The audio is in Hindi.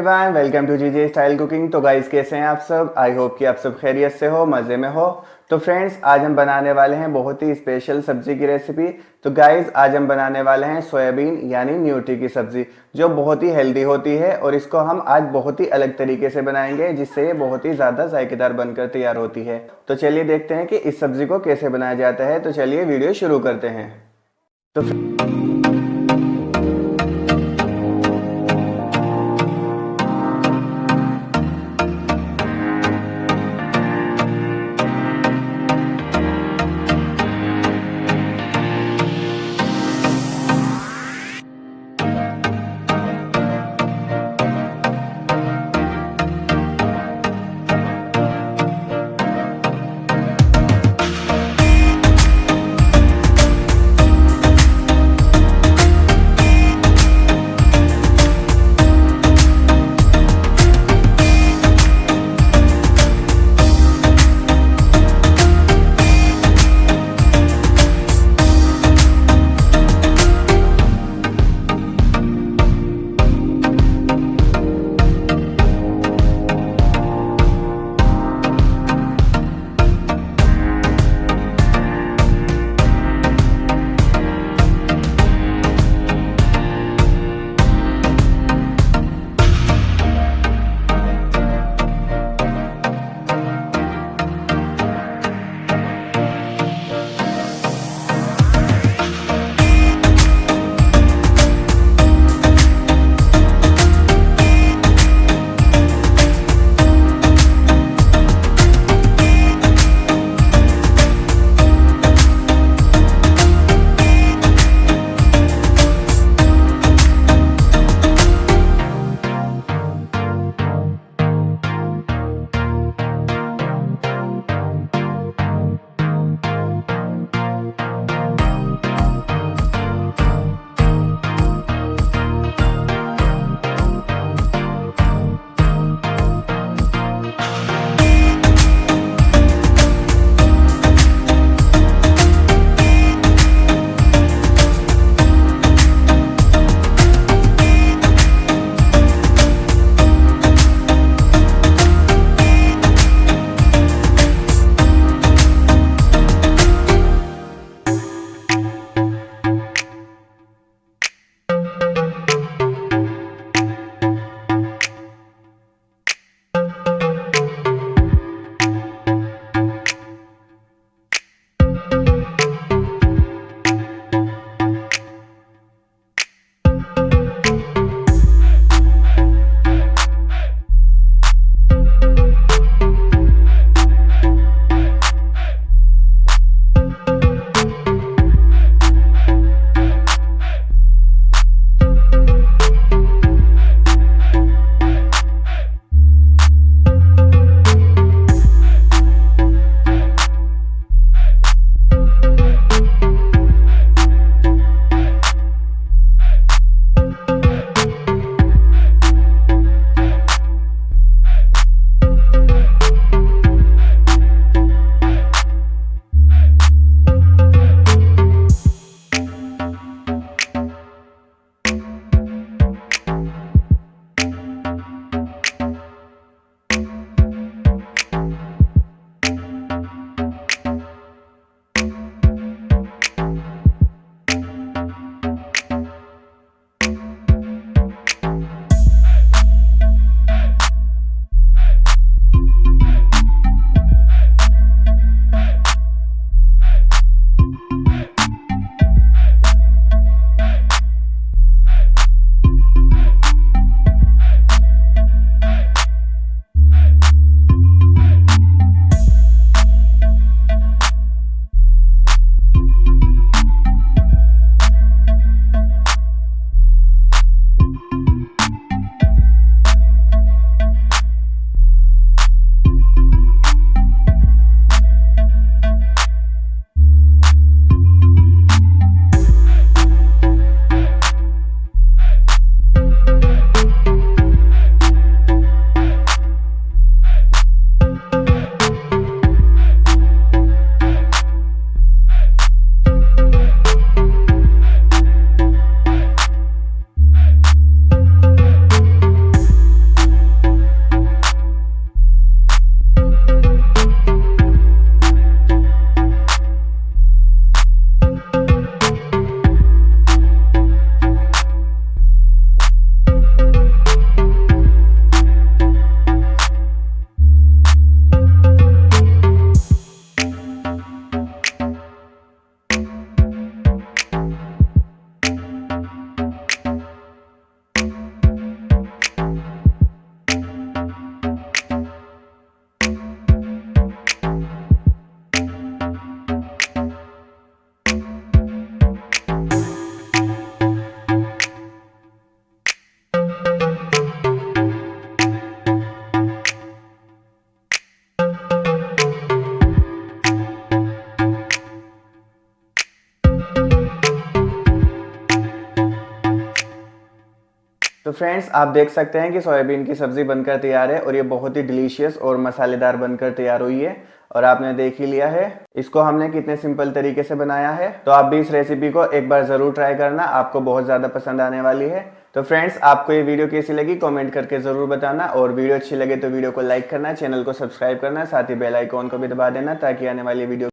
Everyone, welcome to GJ style cooking. तो गाइस कैसे हैं आप सब? आई होप कि आप सब खैरियत से हो, मज़े में हो। तो फ्रेंड्स, आज हम बनाने वाले हैं बहुत ही स्पेशल सब्जी की रेसिपी। तो गाइस, आज हम बनाने वाले हैं सोयाबीन यानी न्यूट्री की सब्जी, जो बहुत ही हेल्दी होती है और इसको हम आज बहुत ही अलग तरीके से बनाएंगे, जिससे ये बहुत ही ज़्यादा जायकेदार बनकर तैयार होती है। तो चलिए देखते हैं कि इस सब्जी को कैसे बनाया जाता है। तो चलिए वीडियो शुरू करते हैं। तो फ्रेंड्स आप देख सकते हैं कि सोयाबीन की सब्जी बनकर तैयार है और ये बहुत ही डिलीशियस और मसालेदार बनकर तैयार हुई है और आपने देख ही लिया है इसको हमने कितने सिंपल तरीके से बनाया है। तो आप भी इस रेसिपी को एक बार जरूर ट्राई करना, आपको बहुत ज़्यादा पसंद आने वाली है। तो फ्रेंड्स आपको ये वीडियो कैसी लगी कमेंट करके ज़रूर बताना और वीडियो अच्छी लगे तो वीडियो को लाइक करना, चैनल को सब्सक्राइब करना, साथ ही बेल आइकॉन को भी दबा देना ताकि आने वाली वीडियो